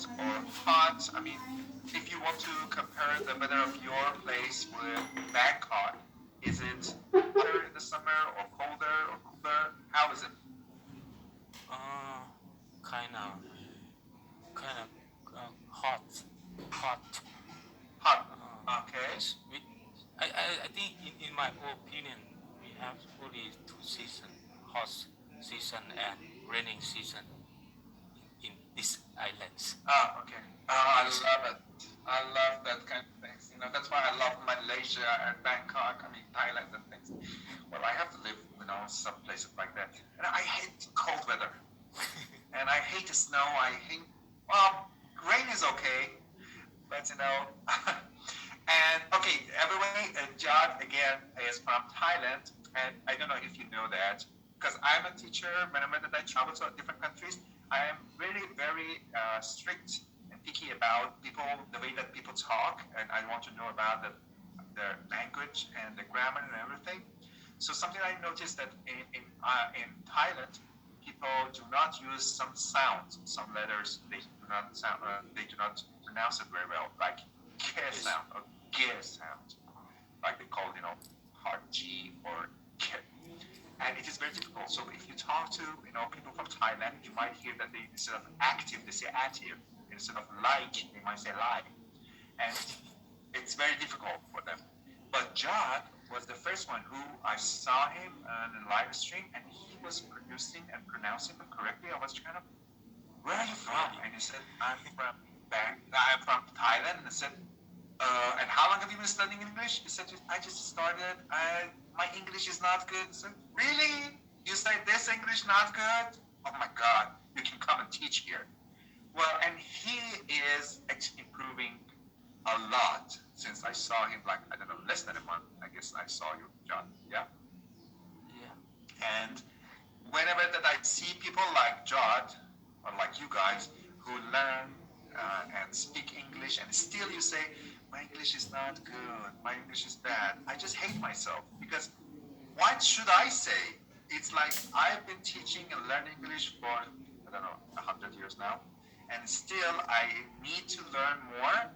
cold or hot? I mean, if you want to compare the weather of your place with Bangkok, is it hotter in the summer or colder or cooler? How is it? Uh, kind of, kind of hot, hot. Hot. Okay. Yes, I think in my opinion, we have only two season, hot season and raining season in these islands. Okay. I Yes, love it. I love that kind of things. That's why I love Malaysia and Bangkok. I mean, Thailand and things. Well, I have to live, some places like that. And I hate cold weather. And I hate the snow. Well, rain is okay, but and okay, everybody, Jad again is from Thailand, and I don't know if you know that, because I'm a teacher. Whenever that I travel to different countries, I am really very strict and picky about people, the way that people talk, and I want to know about the language and the grammar and everything. So something I noticed that in Thailand, people do not use some sounds, some letters. They do not pronounce it very well, like K yes, sound or G sound, like they call hard G or K. And it is very difficult. So if you talk to people from Thailand, you might hear that they, instead of active, they say active. Instead of like, they might say like, and it's very difficult for them. But Jad was the first one who I saw him on a live stream, and he was producing and pronouncing them correctly. I was kind of, where are you from? really. And he said, I'm from Thailand. And I said, and how long have you been studying English? He said, I just started. My English is not good. I said, really? You say this English not good? Oh my God, you can come and teach here. Well, and he is improving a lot since I saw him, like, I don't know, less than a month. I guess I saw you, John. Yeah. Yeah, And whenever that I see people like John or like you guys who learn and speak English, and still you say, my English is not good, my English is bad, I just hate myself, because what should I say? It's like I've been teaching and learning English for, I don't know, 100 years now, and still I need to learn more.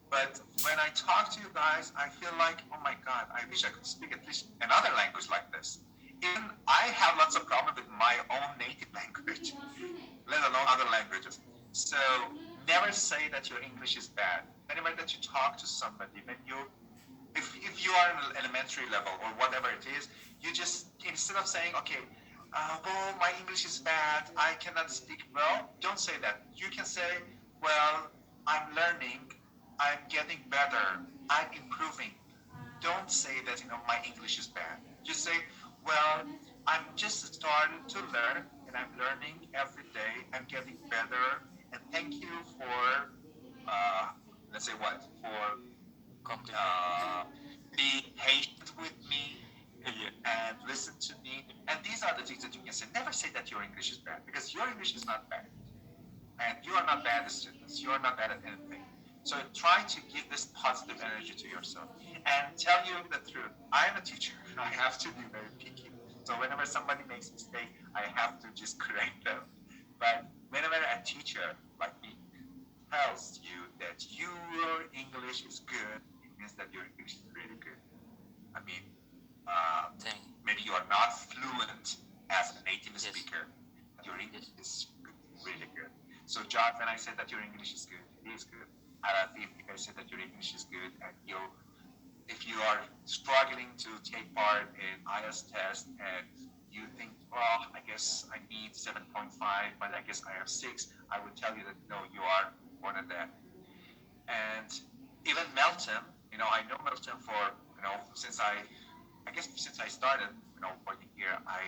But when I talk to you guys, I feel like, oh my God, I wish I could speak at least another language like this. Even I have lots of problems with my own native language, let alone other languages. So never say that your English is bad. Whenever that you talk to somebody, if you are in elementary level or whatever it is, you just, instead of saying, okay, well, my English is bad, I cannot speak well, don't say that. You can say, well, I'm learning, I'm getting better, I'm improving. Don't say that, my English is bad. Just say, well, I'm just starting to learn and I'm learning every day, I'm getting better, and thank you for, uh, let's say what, for compliment. uh, be patient with me Yeah, and listen to me. And these are the things that you can say. Never say that your English is bad, because your English is not bad. And you are not bad at students. You are not bad at anything. So try to give this positive energy to yourself and tell you the truth. I am a teacher. I have to be very picky. So whenever somebody makes a mistake, I have to just correct them. But whenever a teacher like me tells you that your English is good, it means that your English is really good. I mean, uh, thank. maybe you are not fluent as a native Yes, speaker, but your yes, English is good, really good. So, John, when I said that your English is good, it is good. And if I said that your English is good, and if you are struggling to take part in IELTS test and you think, well, I guess I need 7.5, but I guess I have 6, I would tell you that no, you are more than that. And even Melton, I know Melton for, I guess since I started, working here, I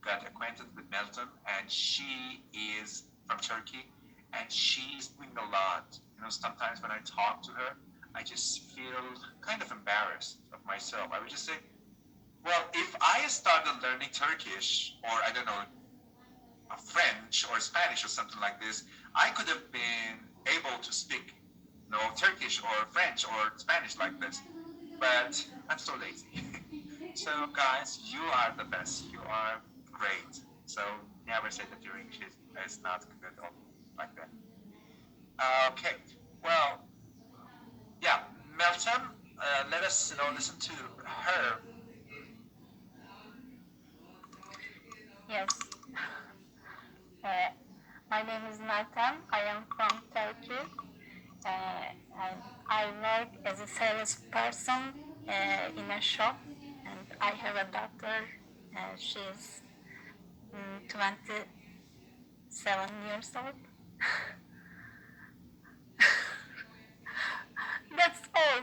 got acquainted with Melton, and she is from Turkey, and she is doing a lot. Sometimes when I talk to her, I just feel kind of embarrassed of myself. I would just say, well, if I started learning Turkish, or I don't know, French or Spanish or something like this, I could have been able to speak, Turkish or French or Spanish like this. But I'm so lazy. So guys, you are the best. You are great. So never say that your English is not good or like that. Okay. Well, yeah, Melton. Let us, listen to her. Yes. Uh, my name is Meltem. I am from Turkey. And I work as a salesperson in a shop. And I have a daughter. She's 27 years old. That's all.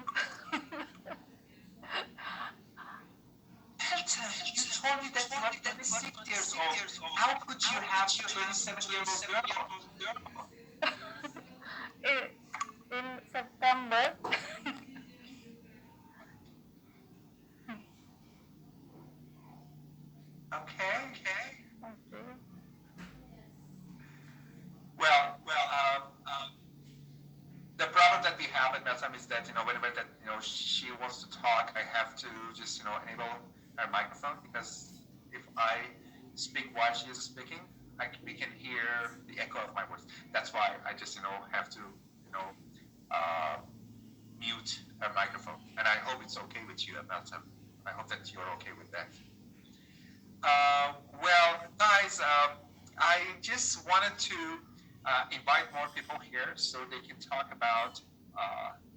Melton, you told me that you are 26 years old. How could you have a 27-year-old girl? In September. Okay. Okay. Well, the problem that we have at Melton is that, whenever that, she wants to talk, I have to just, enable her microphone, because if I speak while she is speaking, we can hear the echo of my voice. That's why I just, have to, uh, mute her microphone. And I hope it's okay with you, Melton. I hope that you're okay with that. Well, guys, I just wanted to invite more people here so they can talk about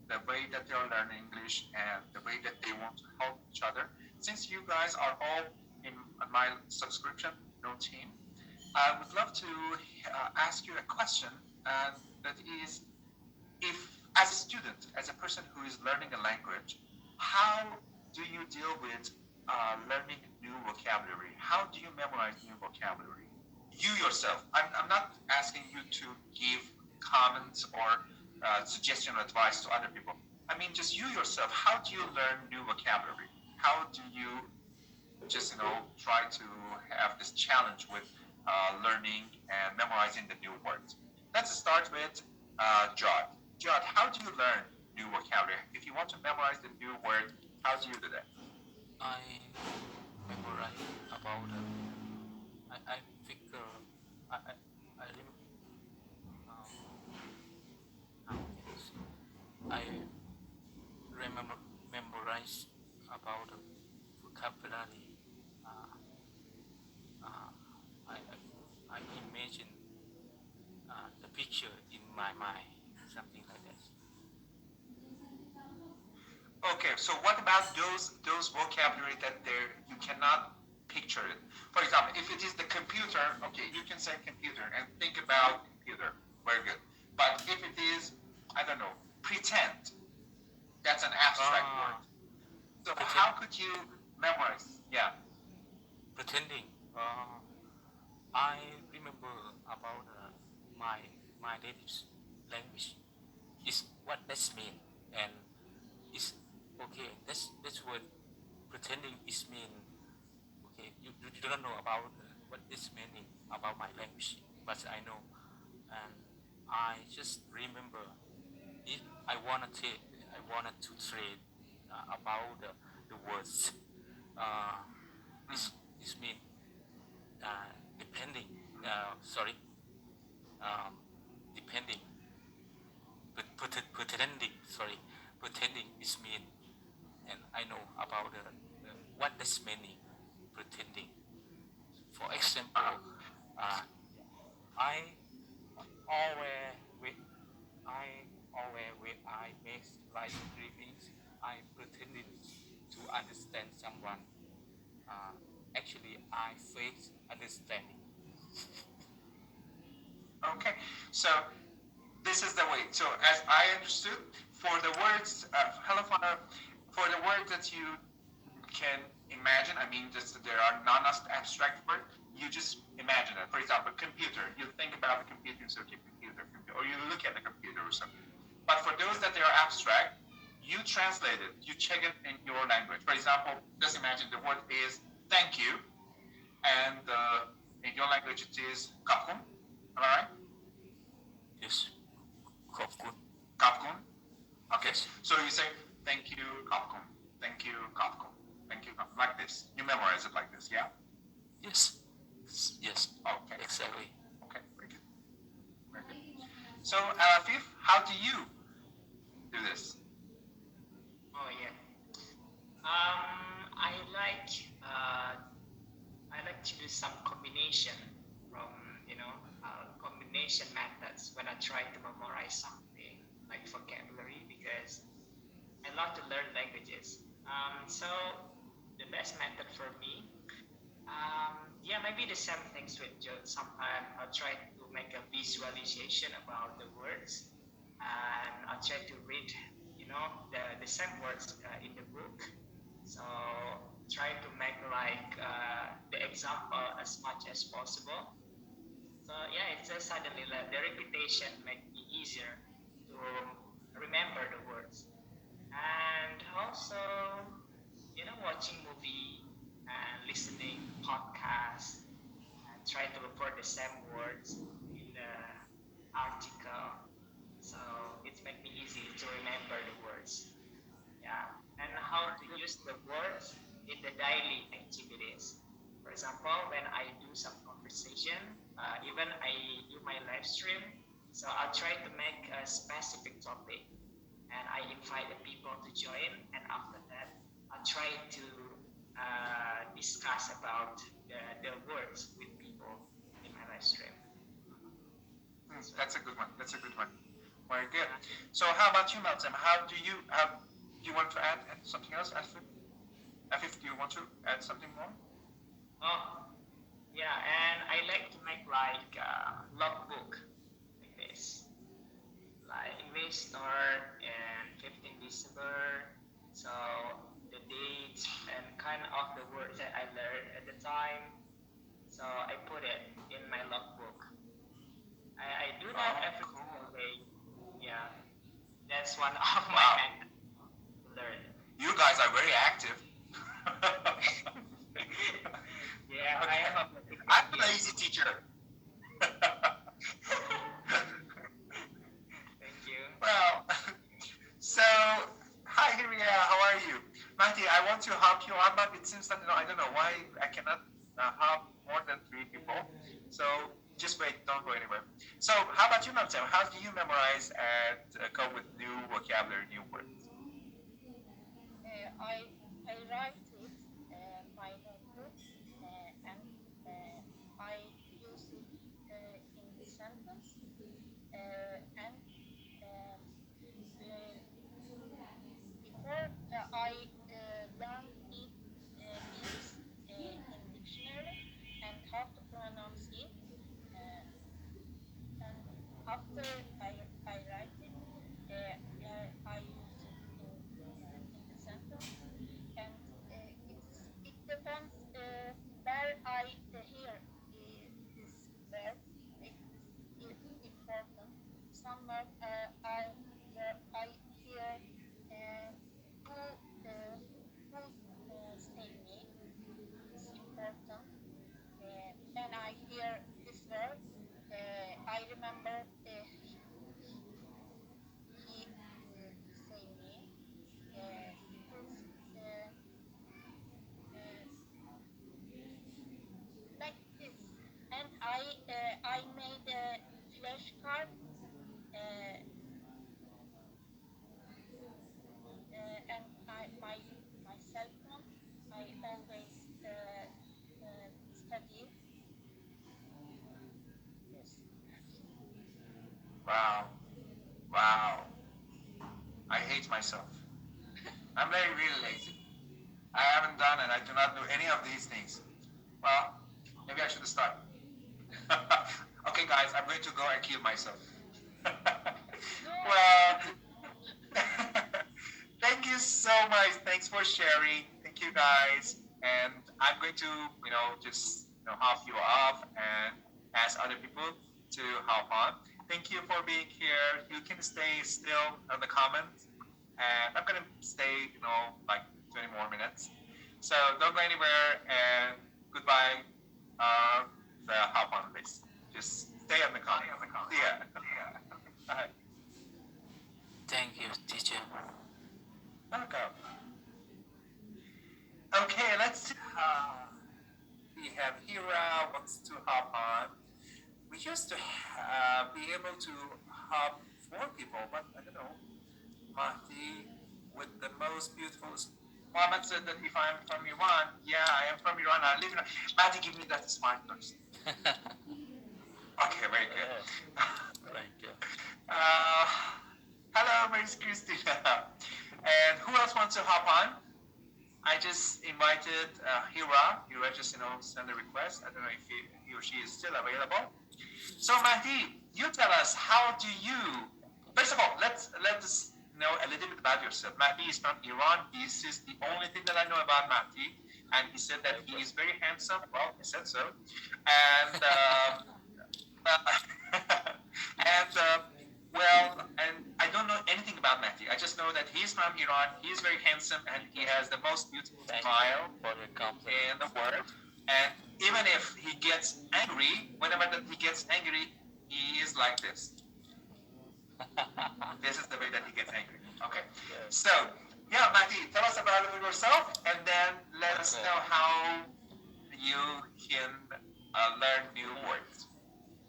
the way that they are learning English and the way that they want to help each other. Since you guys are all in my subscription, team, I would love to ask you a question, and that is, if as a student, as a person who is learning a language, how do you deal with learning new vocabulary? How do you memorize new vocabulary? You yourself. I'm not asking you to give comments or suggestion or advice to other people. I mean, just you yourself. How do you learn new vocabulary? How do you just, try to have this challenge with learning and memorizing the new words? Let's start with Jod. Jod, how do you learn new vocabulary? If you want to memorize the new word, how do you do that? I memorize about I figure I how can I say? I remember memorize about vocabulary. Uh, uh, I imagine the picture in my mind, something like that. Okay, so what about those vocabulary that you cannot picture it? For example, if it is the computer, okay, you can say computer and think about computer. Very good. But if it is, I don't know, pretend, that's an abstract word. So how could you memorize? Yeah. Pretending. I remember about my my native language. Is what this mean, and is okay. That's what pretending is mean. Okay, you don't know about what this meaning about my language, but I know, and I just remember if I wanted to trade about the words. Uh, this this mean depending. Sorry, um, depending. But pretending. Sorry, pretending is mean, and I know about what this meaning. Pretending. For example, uh, I always with I make live streamings, I pretending to understand someone. Uh, Actually, I face understanding. Okay. So this is the way. So as I understood, for the words, hello, Father, for the words that you can imagine, I mean, just there are non-abstract words, you just imagine it. For example, computer, you think about the computer, so okay, computer, or you look at the computer or something. But for those that they are abstract, you translate it, you check it in your language. For example, just imagine the word is thank you, and in your language it is kapkun. All right? Yes, Kopkun. Kapkun. Okay. Yes, So you say thank you, kapkun. Thank you, kapkun. Thank you, kapkun. Like this. You memorize it like this, yeah? yes, yes. Okay. Exactly. Okay. Very good. Very good. So, Fifth, how do you do this? Oh yeah. I like I like to do some combination from combination methods when I try to memorize something like vocabulary because I love to learn languages. So the best method for me, yeah, maybe the same things with Joe. Sometimes I'll try to make a visualization about the words, and I'll try to read, the same words in the book. So try to make like the example as much as possible. So yeah, it's just suddenly like the repetition make me easier to remember the words. And also, watching movie and listening podcasts and try to look for the same words in the article. So it's make me easy to remember the words. Yeah, and how to use the words in the daily activities. For example, when I do some conversation, even I do my live stream, so I'll try to make a specific topic and I invite the people to join. And after that, I'll try to discuss about the words with people in my live stream. That's a good one. That's a good one. Very good. So, how about you, Malcolm? How do you want to add something else, Afif? Afif, do you want to add something more? Oh, yeah, and I like to make like a logbook like this. Like we start in 15 December, so the dates and kind of the words that I learned at the time. So I put it in my logbook. I do that Oh, every cool. single day. Yeah, that's one of my Wow. methods to learn. You guys are very active. Yeah, I Okay. am a particular I'm a kid. lazy teacher. Thank you. Well, so hi Hiria, how are you? Mati, I want to help you out, but it seems that I don't know why I cannot help more than 3 people. So just wait, don't go anywhere. So how about you, Mamta? How do you memorize and cope with new vocabulary, new words? I write it my notebook and I use it in the sentence and uh, before I learn it means in dictionary and how to pronounce it and after I write it I use it in the sentence and it depends where I hear this verb. It is important. Some verb I where I hear who say me is important. When I hear this word, I remember he say me. It is like this. And I made a flashcard uh, and my cell phone. I always study. Yes. Wow, wow. I hate myself. I'm very really lazy. I haven't done and I do not do any of these things. Well, maybe I should start. Okay, guys, I'm going to go and kill myself. Well, thank you so much. Thanks for sharing. Thank you, guys. And I'm going to, just help you off and ask other people to help on. Thank you for being here. You can stay still in the comments, and I'm gonna stay, like 20 more minutes. So don't go anywhere. And goodbye. The hop on list. Just stay on the comments. Yeah. Bye. Thank you, teacher. Welcome. Okay, let's see. We have Hira wants to hop on. We used to be able to have 4 people, but I don't know. Mahdi with the most beautiful. Muhammad said that if I'm from Iran, yeah, I am from Iran. I live in. Mahdi, give me that smile first. Okay, very good. Thank you. Hello, Miss Christina. And who else wants to hop on? I just invited Hira. Hira just sent a request. I don't know if he or she is still available. So Mahdi, you tell us, how do you? First of all, let's know a little bit about yourself. Mahdi is from Iran. This is the only thing that I know about Mahdi, and he said that he is very handsome. Well, he said so, and and I don't know anything about Mahdi. I just know that he's from Iran. He's very handsome, and he has the most beautiful smile in the world. And even if he gets angry, whenever that he gets angry, he is like this. This is the way that he gets angry. Okay. So, yeah, Mahdi, tell us about yourself, and then let us know how you can learn new words.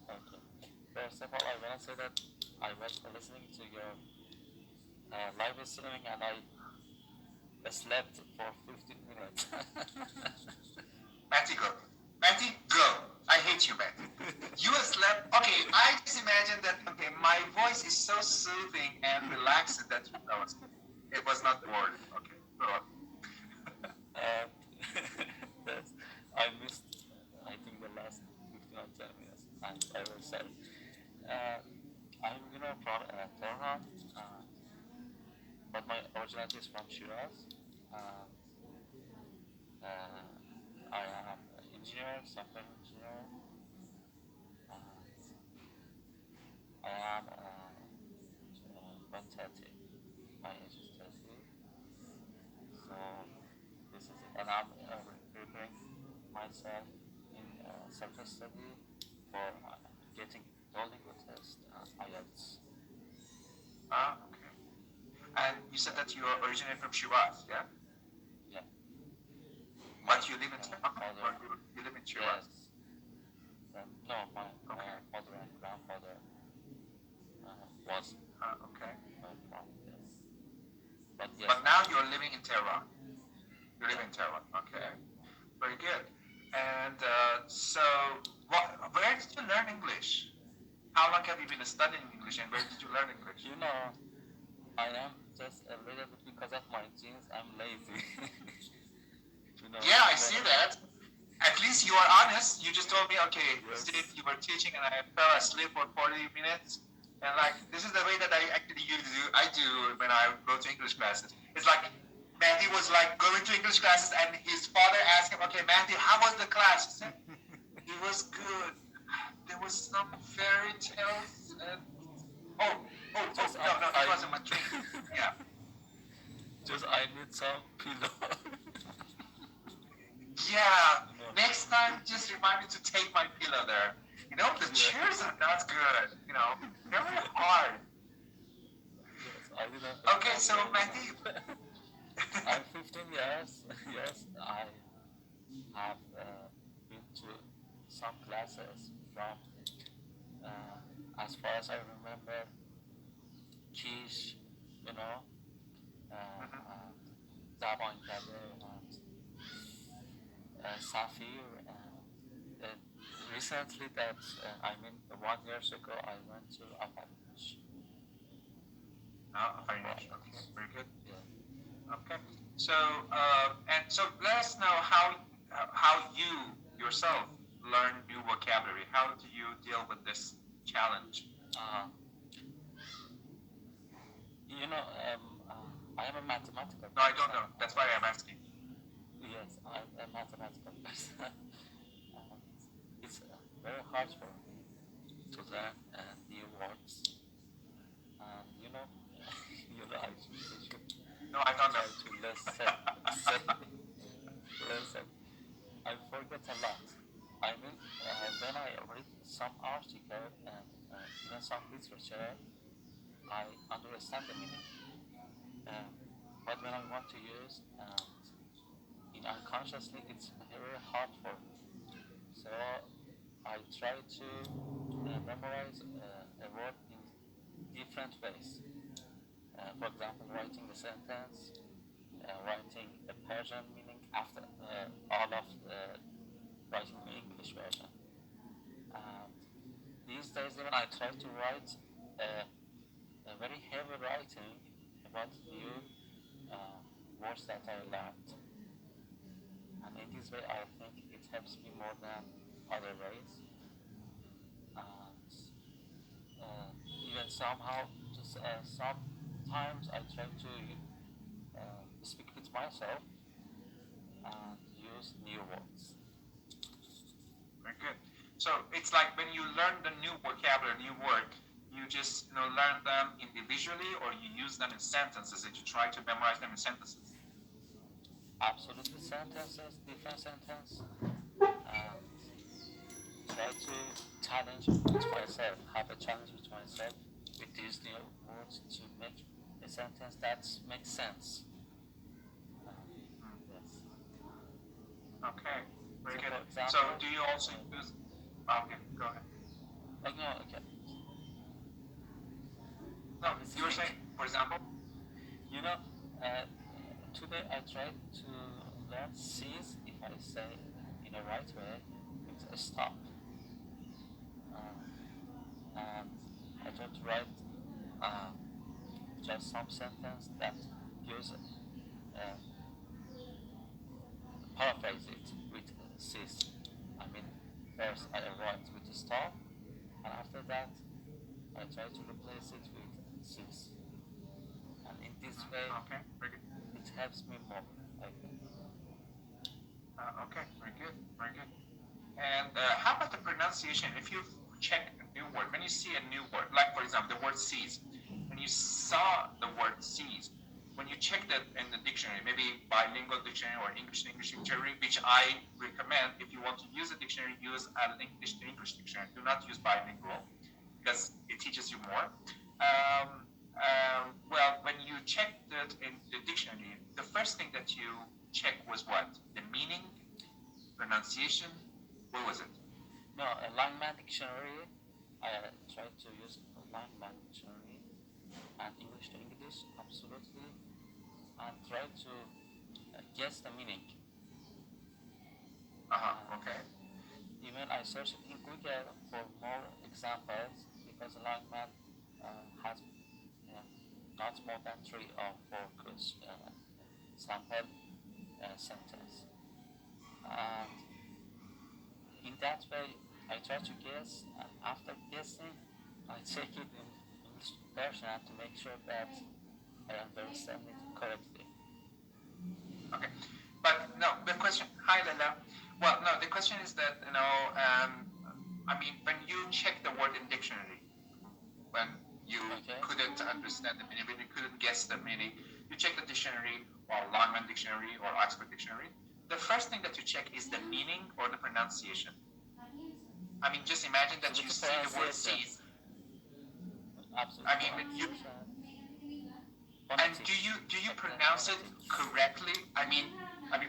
Okay. First of all, I want to say that I was listening to your live streaming and I slept for 15 minutes. Matty, go. Matty, go. I hate you, Matty. You slept. Okay, I just imagine that, okay, my voice is so soothing and relaxed that you fell asleep. It was not bored. Okay, go on. Yes, I missed, I think, the last 15 or 10 minutes. I will say. I'm, from Tehran, but my originality is from Shiraz. I am an engineer, software engineer. I am 130. My age is 30. So this is it. And I'm preparing myself in self-study for getting Duolingo test and IELTS. Okay. And you said that you are originally from Shiraz, yeah? Yeah. But you live in Tehran, or you live in Shiraz? Yes. No, my mother and grandfather was Okay. from this. But yes. But now you're living in Tehran. You live in Tehran. Okay. Very good. And so, where did you learn English? How long have you been studying English, and where did you learn English? I am just a little bit, because of my genes, I'm lazy. Yeah, I see that. At least you are honest. You just told me, okay, Yes. you were teaching and I fell asleep for 40 minutes. And like, this is the way that I do when I go to English classes. It's like, Mandy was like going to English classes and his father asked him, okay, Mandy, how was the class? He said, it was good. There was some fairy tales and, no, it wasn't my dream. Yeah. Just I need some pillow. Yeah, next time just remind me to take my pillow there. The chairs are not good. They're very hard. Yes, I didn't. Okay, so Matthew. I'm 15 years. Yes, I have been to some classes from, as far as I remember, Kish, Daban Kader, and Safir, and recently 1 year ago, I went to Afanish. Finish. Okay, very good. Yeah. Okay, so so let us know how you yourself learn new vocabulary. How do you deal with this challenge? I am a mathematical person. No, I don't know. That's why I'm asking. Yes, I'm a mathematical person. It's very hard for me to learn new words. I should No, I don't try know. to listen. I forget a lot. When I read some article and even some literature, I understand the meaning. But when I want to use unconsciously, it's very hard for me. So I try to memorize a word in different ways. For example, writing a sentence, writing a Persian meaning after all of writing the English version. And these days, even I try to write a very heavy writing about new words that I learned. And in this way, I think it helps me more than other ways. And even somehow, just sometimes I try to speak with myself and use new words. Very good. So it's like when you learn the new vocabulary, new word, you just learn them individually, or you use them in sentences, and you try to memorize them in sentences. Absolutely, sentences, different sentence, and try to challenge with myself, have a challenge with myself with these new words to make a sentence that makes sense. Yes. Okay, very So, good. for example, So do you also use? Okay, go ahead. No, okay. No, you were saying, for example. You know, today I tried to learn C's, if I say in a right way, with a stop. And I tried to write just some sentence that gives paraphrase it with C's. I mean, first I write with a stop, and after that I try to replace it with C's. And in this way, Okay, very good. it helps me more, I think. Okay, very good, very good. And how about the pronunciation? If you check a new word, when you see a new word, like for example the word seas, when you saw the word seas, when you check that in the dictionary, maybe bilingual dictionary or English to English dictionary, which I recommend, if you want to use a dictionary, use an English to English dictionary. Do not use bilingual, because it teaches you more. Well, when you checked it in the dictionary, the first thing that you checked was what? The meaning, pronunciation. What was it? No, a Langman dictionary. I tried to use a Langman dictionary and English to English, absolutely, and try to guess the meaning. Okay. Even I searched in Google for more examples, because Langman has not more than 3 or 4 good sample sentence. And in that way, I try to guess, and after guessing, I check it in English version to make sure that I understand it correctly. Okay. But no, the question, hi Lila. Well, no, the question is that, I mean, when you check the word in dictionary, when you couldn't understand the meaning, when you couldn't guess the meaning, you check the dictionary, or Langman dictionary, or Oxford dictionary. The first thing that you check is the meaning or the pronunciation. I mean, just imagine that you see the word seas. Absolutely. I mean, and do you pronounce it correctly? I mean,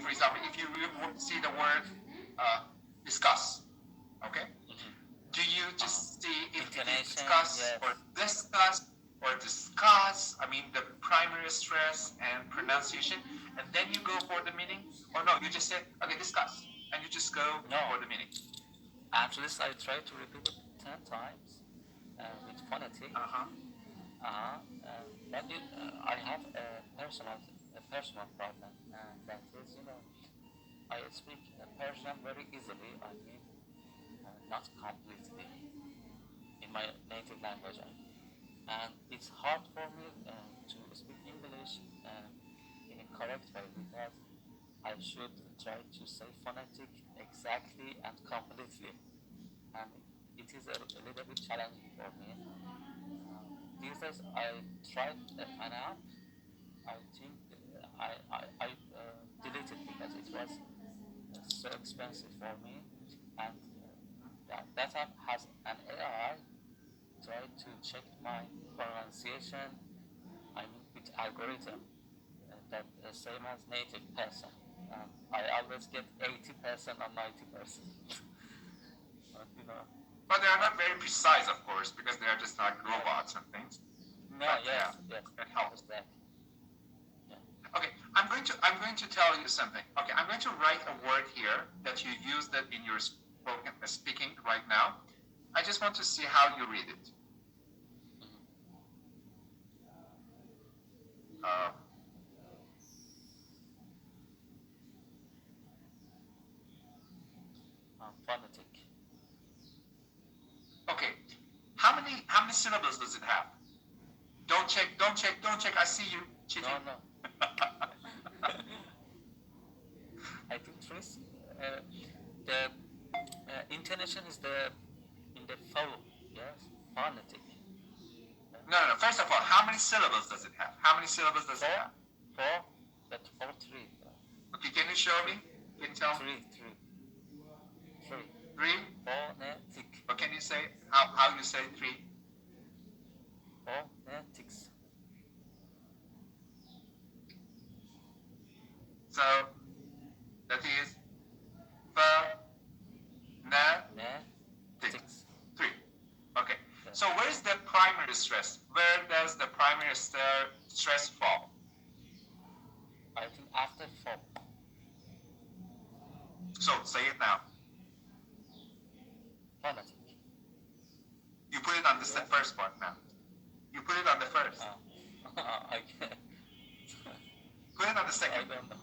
for example, if you see the word discuss, okay? Do you just see if it is discuss, or discuss, or discuss? I mean, the primary stress and pronunciation, and then you go for the meaning? Or no, you just say, okay, discuss, and you just go for the meaning. At least I try to repeat it 10 times with phonetic. But I have a personal problem, and that is, I speak Persian very easily. I mean, not completely in my native language, and it's hard for me to speak English in a correct way, because I should try to say phonetic exactly and completely, and it is a little bit challenging for me. These days I tried an app. I think I deleted because it was so expensive for me, and that app has an AI try to check my pronunciation. I mean, with algorithm that same as native person. I always get 80% or 90%. But they are not very precise, of course, because they are just like robots and things. No, But yes, yeah, yes. it helps. That's right. Yeah. Okay, I'm going to tell you something. Okay, I'm going to write a word here that you use that in your speaking right now. I just want to see how you read it. Uh, Phonetic. okay, how many syllables does it have? Don't check, don't check, don't check. I see you cheating. No, I think three. The intonation is in the vowel. Yes, phonetic. No. First of all, how many syllables does it have? How many syllables does it have? Four. That's all three. Okay, can you show me? Can you tell me? Three. Three? Phonetic. Or can you say how you say three? Phonetics. So that is Phonetics. Three. Okay. So where is the primary stress? Where does the primary stress fall? I think after four. So say it now. Phonetic. You put it on the first part now. You put it on the first. Okay. Put it on the I second. don't know.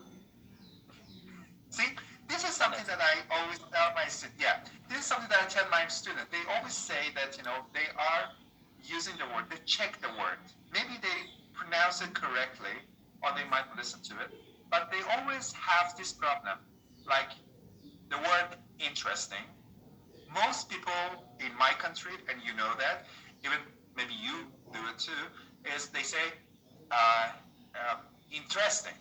See, this is something that I always tell my students. Yeah, this is something that I tell my students. They always say that they are using the word. They check the word. Maybe they pronounce it correctly, or they might listen to it. But they always have this problem, like the word interesting. Most people in my country, and you know that, even maybe you do it too, is they say interesting.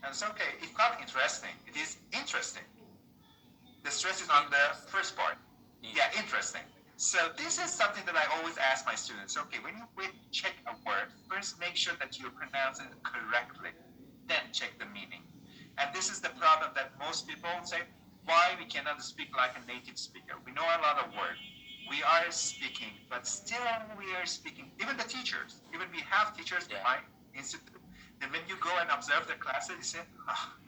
And it's okay, it's not interesting, it is interesting. The stress is on the first part. Yeah, interesting. So this is something that I always ask my students. Okay, when you check a word, first make sure that you pronounce it correctly, then check the meaning. And this is the problem that most people say, why we cannot speak like a native speaker. We know a lot of words. We are speaking, but still we are speaking. Even the teachers, even we have teachers in my institute. And when you go and observe the classes, you say,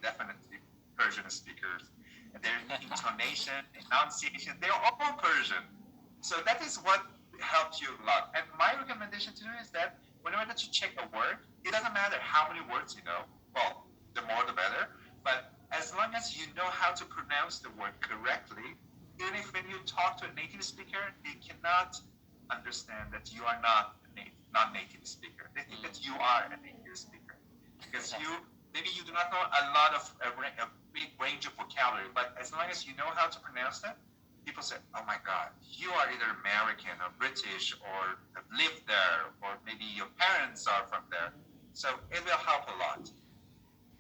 definitely Persian speakers. And their intonation, enunciation, they're all Persian. So that is what helps you a lot. And my recommendation to you is that whenever that you check a word, it doesn't matter how many words you know. Well, the more the better. But as long as you know how to pronounce the word correctly, even if when you talk to a native speaker, they cannot understand that you are not a non-native speaker. They think that you are a native speaker. Because maybe you do not know a lot of a big range of vocabulary, but as long as you know how to pronounce them, people say, oh my God, you are either American or British or have lived there, or maybe your parents are from there. So it will help a lot.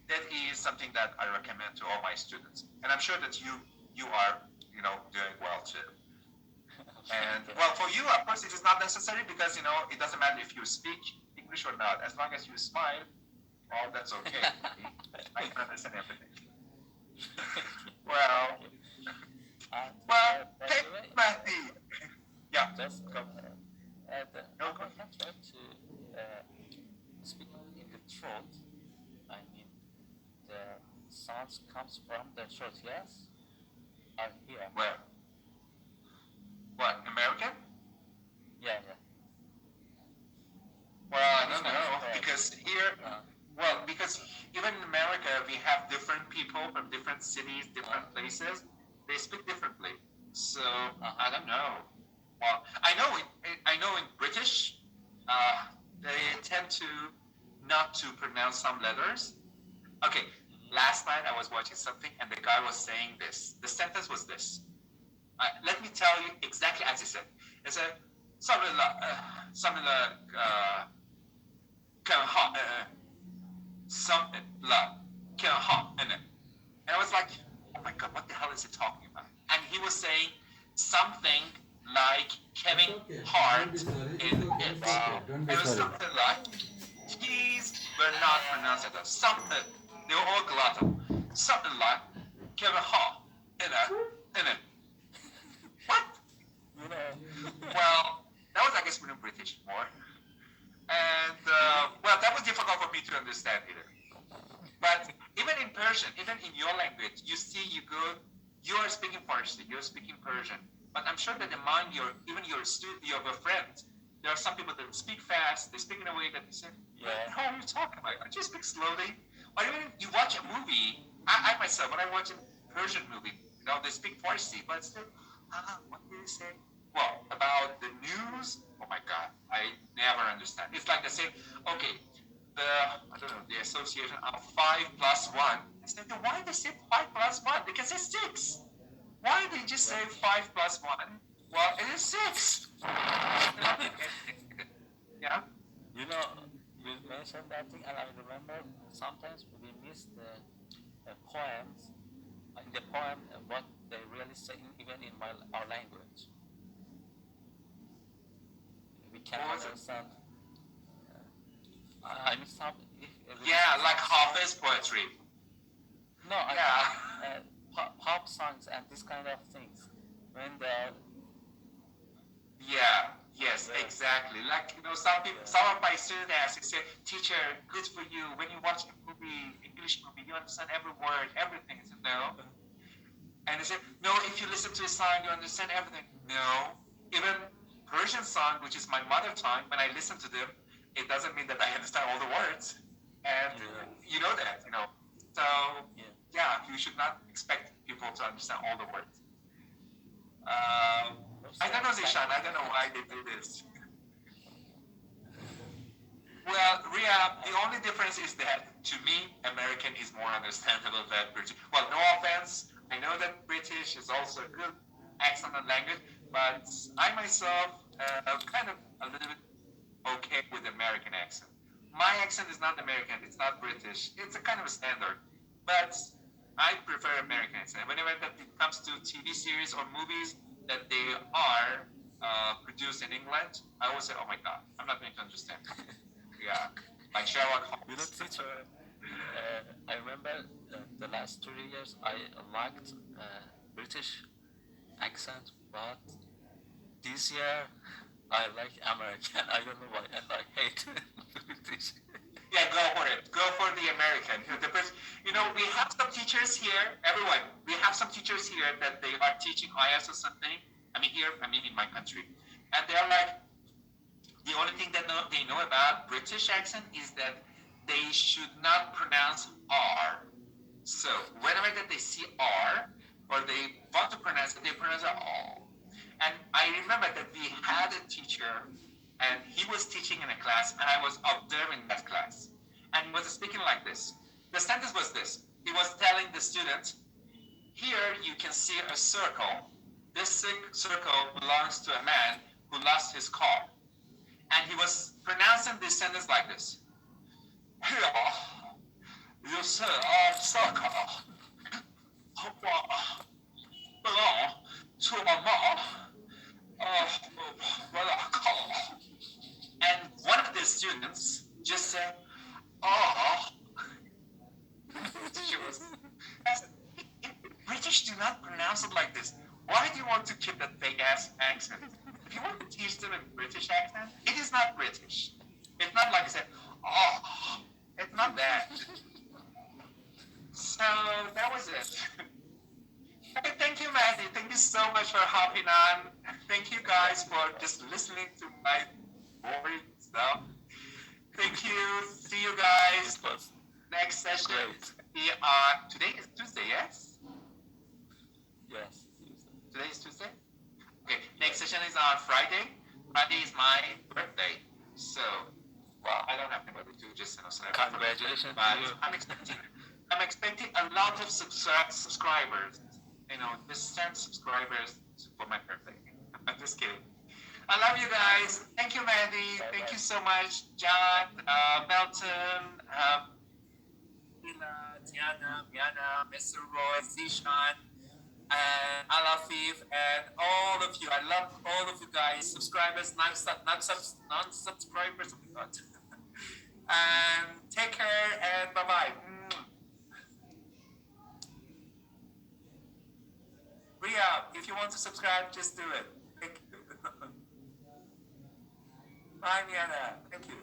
That is something that I recommend to all my students. And I'm sure that you are, doing well too. And well, for you, of course, it is not necessary because, it doesn't matter if you speak English or not. As long as you smile, well, that's okay. I can understand everything. Well, hey, Matthew. Yeah. Just go ahead. I have tried to speak in the throat. I mean, the sounds comes from the throat. Yes, I hear. Where? What? American? Yeah. Well, I don't know because here. Because even in America, we have different people from different cities, different places. They speak differently. So I don't know. Well, I know in British, they tend to not to pronounce some letters. Okay, last night I was watching something and the guy was saying this. The sentence was this. Let me tell you exactly as he said. It said something like something and I was like, oh my God, what the hell is he talking about? And he was saying something like having heart in it. And it was something like T's were not pronounced as something. They were all glottal. Something like Kevin heart in it. What? Well, that was I guess really British more. And well, that was difficult for me to understand either. But even in Persian, even in your language, you see, you are speaking Farsi, you're speaking Persian. But I'm sure that among even your friends, there are some people that speak fast, they speak in a way that you say, how are you talking about? Can't you speak slowly? Or even you watch a movie, I myself, when I watch a Persian movie, they speak Farsi, but still, what did they say? Well, about the news, oh my God, I never understand. It's like they say, okay, I don't know, the association of 5+1. It's like, why they say 5+1? They can say 6. Why they just say 5+1? Well, it is 6. Yeah. You know, you mentioned that thing, and I remember sometimes we miss the poems. In the poem, what they really say, even in our language, we can understand. I mean, yeah, like Hafiz poetry. No, yeah. Pop songs and this kind of things. When the yeah, yes, exactly. Like some people, some of my students say, "Teacher, good for you. When you watch a movie, English movie, you understand every word, everything." I said, no. And they say, no, if you listen to a song, you understand everything. No. Even Persian song, which is my mother tongue, when I listen to them, it doesn't mean that I understand all the words. And you know that. So, yeah, you should not expect people to understand all the words. I don't know, Zishan. I don't know why they do this. Well, Ria, the only difference is that, to me, American is more understandable than British. Well, no offense. I know that British is also a good accent and language, but I myself kind of a little bit okay with American accent. My accent is not American. It's not British. It's a kind of a standard. But I prefer American accent. Whenever that it comes to TV series or movies that they are produced in England, I always say, oh my God, I'm not going to understand. Yeah, like Sherlock Holmes. Teacher, I remember the last 3 years I liked British accent, but this year I like American. I don't know why, and I hate British. Yeah, go for it. Go for the American. We have some teachers here. Everyone, we have some teachers here that they are teaching IELTS or something. I mean, in my country, and they're like, the only thing that they know about British accent is that they should not pronounce R. So whenever that they see R or they want to pronounce it, they pronounce it R. And I remember that we had a teacher and he was teaching in a class and I was observing that class. And he was speaking like this. The sentence was this. He was telling the student, here you can see a circle. This circle belongs to a man who lost his car. And he was pronouncing this sentence like this. Here, you see a circle belong to a man with a car. And one of the students just said, oh. British do not pronounce it like this. Why do you want to keep that fake ass accent? If you want to teach them a British accent, it is not British. It's not like I said, oh, it's not that. So that was it. Okay, thank you, Matthew. Thank you so much for hopping on. Thank you guys for just listening to my boring stuff. Thank you. See you guys. Next session. Today is Tuesday, yes? Yes. Today is Tuesday? Okay, next session is on Friday. Friday is my birthday. So, well, I don't have anybody to just celebrate. Congratulations But to you. I'm expecting a lot of subscribers. Just 10 subscribers for my birthday. I'm just kidding. I love you guys. Thank you, Mandy. Thank you so much, John, Melton, Tiana, Miana, Mr. Roy, Zishan, and Alafif, and all of you. I love all of you guys, subscribers, non-subscribers. Oh my God. And take care and bye-bye. Ria, if you want to subscribe, just do it. Thank you. Bye, Miana. Thank you.